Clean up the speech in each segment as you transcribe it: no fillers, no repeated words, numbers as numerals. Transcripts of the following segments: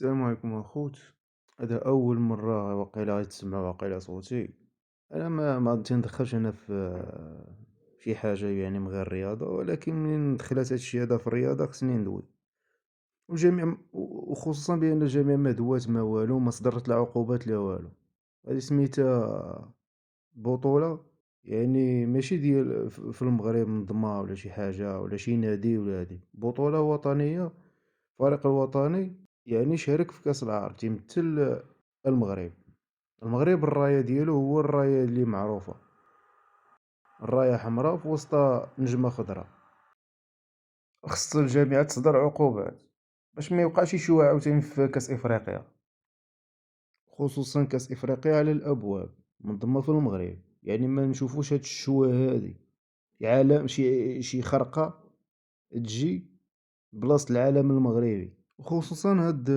السلام عليكم أخوت. هذا أول مرة وقيلا غتسمع وقيلا صوتي. أنا ما تندخلش أنا في شي حاجة يعني من غير الرياضة، ولكن منين دخلت هادشي هذا في الرياضة خصني ندوي. والجميع وخصوصا بأن الجميع ما دوات ما والو، ما صدرت لا عقوبات لا والو. هذه سميتها بطولة، يعني ماشي ديال في المغرب منظمة ولا شي حاجة ولا شي نادي ولا هادي بطولة وطنية. الفريق الوطني يعني شارك في كأس العالم تيمثل المغرب. المغرب الراية ديالو هو الراية اللي معروفة، الراية حمراء في وسط نجمة خضراء. خص الجامعة تصدر عقوبات باش ما يوقعش يشوع عاوتاني في كأس إفريقيا، خصوصا كأس إفريقيا على الأبواب منظمة في المغرب. يعني ما نشوفوش هاد الشوة هادي عالم شي خرقة تجي بلاصة العالم المغربي. وخصوصا هاد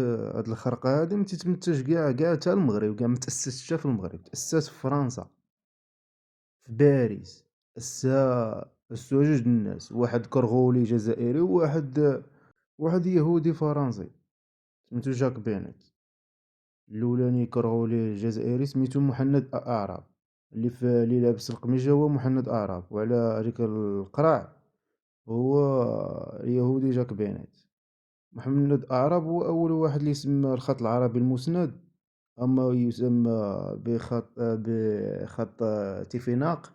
الخرقة هادي متتمتش كاع تا المغرب، كاع متأسسش حتى في المغرب، تأسست في فرنسا، في باريس. أسسوها جوج د الناس، واحد كرغولي جزائري وواحد يهودي فرنسي سميتو جاك بينيت. الأولاني كرغولي جزائري سميتو محمد أعراب، اللي لابس القميجة هو محمد أعراب، وعلى هذيك القرع هو اليهودي جاك بينيت. محمد أعراب هو أول واحد اللي سمى الخط العربي المسند، أما يسمى بخط تيفيناق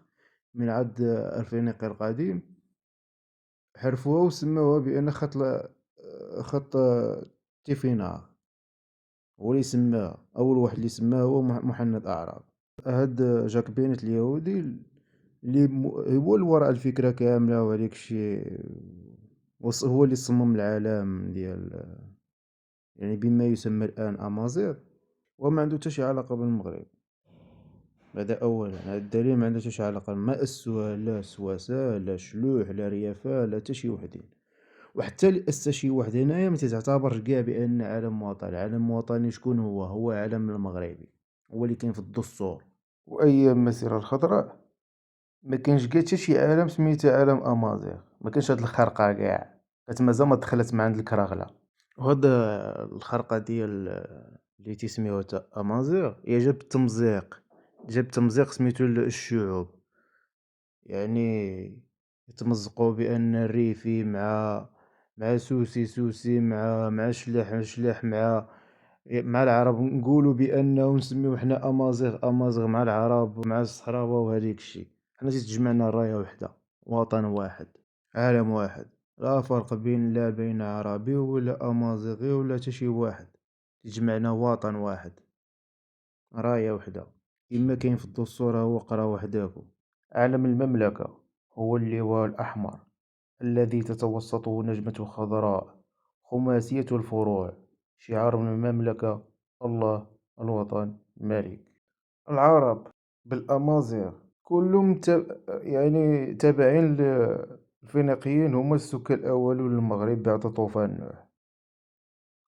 من عهد الفينيقي القديم. حرفوها وسموها بأن خط تيفيناق. هو اللي سماها، أول واحد اللي سماها هو محمد أعراب. هاد جاك بينت اليهودي اللي هو اللي وراء الفكرة كاملة وهداك الشي. هو اللي صمم العالم ديال يعني بما يسمى الآن أمازيغ، وما عنده حتى شي علاقة بالمغرب. هذا أولا، هذا الدليل ما عنده حتى شي علاقة، ما أسسوها لا سواسة لا شلوح لا ريافة لا حتى شي وحدين. وحتى اللي أسس شي واحد هنايا ما تتعتبرش كاع بأن علم وطني. العلم الوطني شكون هو؟ هو علم المغربي، هو اللي كاين في الدستور. وأيام المسيرة الخضراء ما كانش كاع حتى شي عالم سميتو علم أمازيغ، ما كانش هاد الخرقة كاع، كانت مازال ما دخلت من عند الكراغلة. وهاد الخرقة ديال اللي تيسميوها تا أمازيغ هي جاب تمزيق سميتو الشعوب. يعني يتمزقوا بأن الريفي مع سوسي مع شلاح مع العرب. نقولوا بأنه نسميو حنا أمازيغ مع العرب مع الصحراوة وهديك الشي. حنا تجمعنا راية وحدة، وطن واحد، عالم واحد. لا فرق لا بين عربي ولا أمازيغي ولا حتى شي واحد، تجمعنا وطن واحد، راية وحدة. كما كاين في الدستور هو قرا وحداكو. علم المملكة هو اللواء الأحمر الذي تتوسطه نجمة خضراء خماسية الفروع. شعار من المملكة: الله، الوطن، الملك. العرب بالأمازيغ كلهم يعني تابعين للفينيقيين، هما السكان الأولون للمغرب بعد طوفان نوح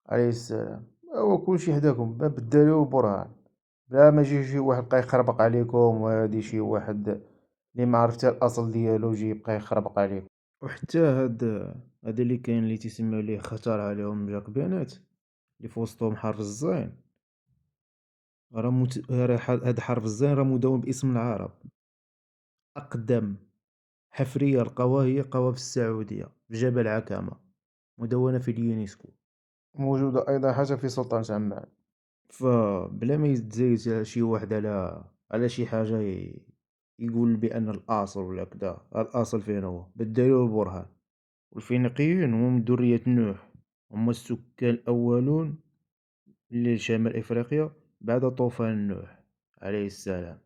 عليه السلام. هو كلشي حداكم ما بالدليل والبرهان، بلا ما يجي شي واحد بقى يخربق عليكم، وهادي شي واحد اللي ما عرفت الأصل ديالو يجي يبقى يخربق عليكم. وحتى هاد اللي كاين اللي تيسميو ليه خطر عليهم جاك بينات، اللي في وسطهم حرف الزين. هاد حرف الزين راه مدون باسم العرب. أقدم حفرية لقاوها هي قاوها في السعودية في جبل عكامة، مدونة في اليونسكو، موجودة أيضا حتى في سلطنة عمان. فبلا ما يتزايد شي واحد على شي حاجة يقول بأن الأصل ولا كدا، الأصل فين هو بالدليل والبرهان. والفينيقيين هم من ذرية نوح، هم السكان الأولون لشمال إفريقيا بعد طوفان نوح عليه السلام.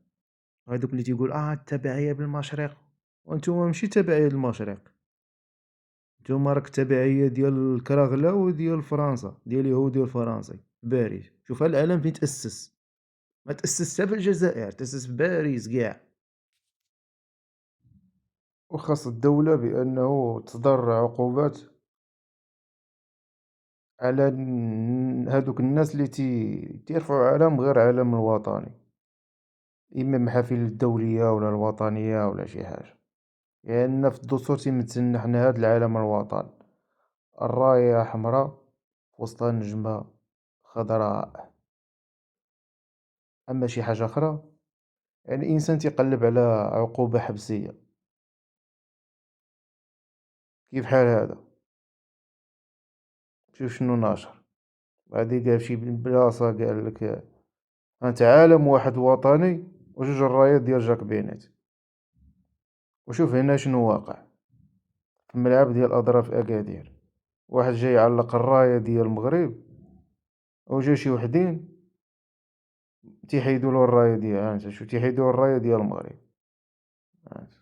هذوك اللي تيقول التبعية بالمشرق، وانتوما ماشي تبعية للمشرق، نتوما راك تبعية ديال الكراغلا وديال فرنسا، ديال اليهود ديال فرنسي باريس. شوف العالم فين تأسس، ما تأسس حتى في الجزائر، تأسس في باريس كاع. وخاص الدولة بأنه تصدر عقوبات على هادوك الناس اللي تيرفعوا علم غير علم الوطني، إما المحافل الدولية ولا الوطنية ولا شي حاجة. لأن في الدستور تيمثلنا حنا هاد العالم الوطني، الراية حمراء وسطها نجمة خضراء. أما شي حاجة أخرى، يعني الإنسان تيقلّب على عقوبة حبسية، كيف حال هذا، شوف شنو ناشر، غادي قال فشي بلاصة قال لك أنت عالم واحد وطني وجوج الرايات ديال جاكبينيت، وشوف هنا شنو واقع، في الملعب ديال أضراب في أكادير، واحد جاي يعلّق الراية ديال المغرب، وجا شي وحدين تيحيدولو الراية ها أنت شوف تيحيدو الراية ديال المغرب، ها أنت،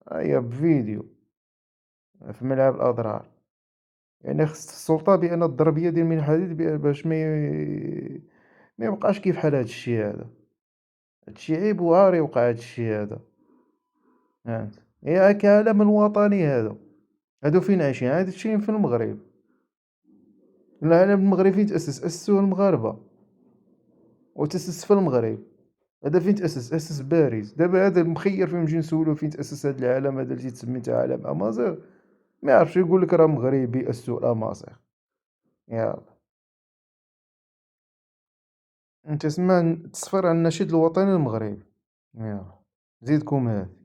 ها هي بفيديو في ملعب الأضرار. يعني خص السلطة بأن تضرب يدين من حديد باش ما يبقاش كيف حال هاد الشي هذا، هاد الشي عيب وعار يوقع هاد الشي هذا، فهمت، يا كعلم الوطني هذا، هادو فين عايشين؟ عايشين في المغرب، العلم المغربي فين تأسس؟ أسسوه المغاربة وتأسس في المغرب، هذا فين تأسس؟ أسس باريس، دابا هذا المخير فين نمشيو نسولو فين تأسس هاد العلم هذا اللي تيتسمي نتا علم أمازيغ، ما يعرفش يقولك راه مغربي أسسو الأمازيغ، يلاه. تسمى تصفير على النشيد الوطني المغربي، يلاه زيدكم هادي.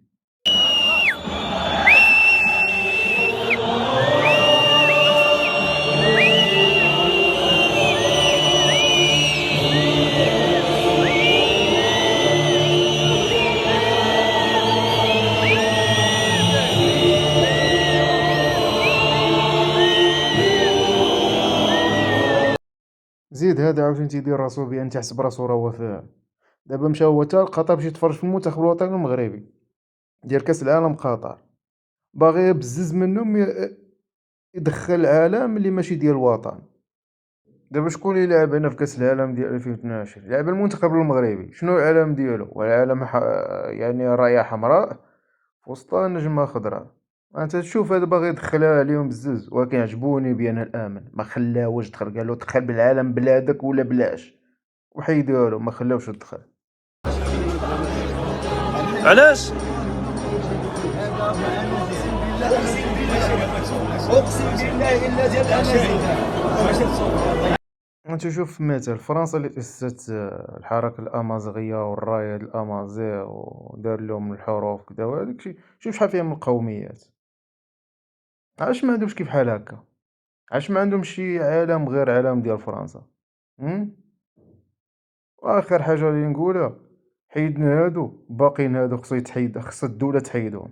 زيد هذا عاوتاني تيدير راسو بأن تيحسب راسو راه هو فاهم، دابا مشى هو تا لقطر باش يتفرج في المنتخب الوطني المغربي ديال كأس العالم قطر، باغي بزز منهم يدخل العالم اللي ماشي ديال الوطن. دابا شكون اللي لعب هنا في كأس العالم ديال 2022؟ لعب المنتخب المغربي، شنو العلم ديالو؟ والعلم يعني راية حمراء في وسطها نجمة خضراء، انت تشوف هذا باغي يدخلها عليهم بزز، ولكن عجبوني بأن الآمن ما خلاوش دخل، قالو دخل بالعلم بلادك ولا بلاش، وحيدوها له ما خلاوش يدخل. علاش؟ اقسم بالله الا ديال الامازيغ. انت شوف مثال فرنسا اللي تأسست الحركة الأمازيغية والراية ديال الأمازيغ ودار لهم الحروف كدا وهداك الشيء، شوف شحال فيها من القوميات، علاش ما عندهمش كيف حال هكا؟ علاش ما عندهمش شي عالم غير عالم ديال فرنسا؟ هم؟ واخر حاجة اللي نقولها، حيدنا هادو باقيين هادو خصو يتحيد، خص الدولة تحيدهم.